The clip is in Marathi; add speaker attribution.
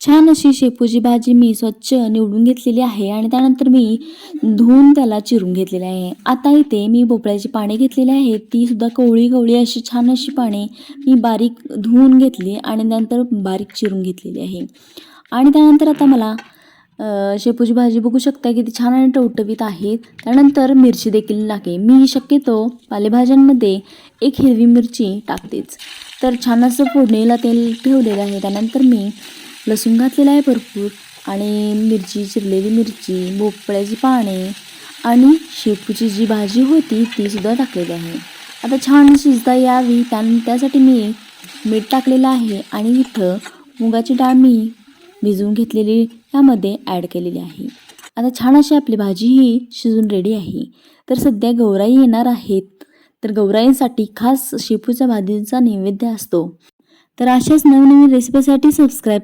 Speaker 1: छान अशी शेपूची भाजी मी स्वच्छ निवडून घेतलेली आहे आणि त्यानंतर मी धुवून त्याला चिरून घेतलेले आहे. आता इथे मी भोपळ्याची पाने घेतलेली आहेत, ती सुद्धा कवळी कवळी अशी छान अशी पाने मी बारीक धुवून घेतली आणि नंतर बारीक चिरून घेतलेली आहे. आणि त्यानंतर आता मला शेपूची भाजी बघू शकता किती छान आणि टवटवीत आहे. त्यानंतर मिरची देखील टाके. मी शक्यतो पालेभाज्यांमध्ये एक हिरवी मिरची टाकतेच. तर छान असं फोडणीला तेल ठेवलेलं आहे. त्यानंतर मी लसूण घातलेला आहे भरपूर आणि मिरची, चिरलेली मिरची, भोपळ्याची पाने आणि शेपूची जी भाजी होती ती सुद्धा टाकलेली आहे. आता छान शिजता यावी त्यासाठी मी मीठ टाकलेलं आहे आणि इथं मुगाची डाळ मी भिजवून घेतलेली यामध्ये ॲड केलेली आहे. आता छान अशी आपली भाजी ही शिजून रेडी आहे. तर सध्या गौराई येणार आहेत, तर गौराईंसाठी खास शेपूच्या भाजीचा नैवेद्य असतो. तर अशाच नवनवीन रेसिपीसाठी सबस्क्राईब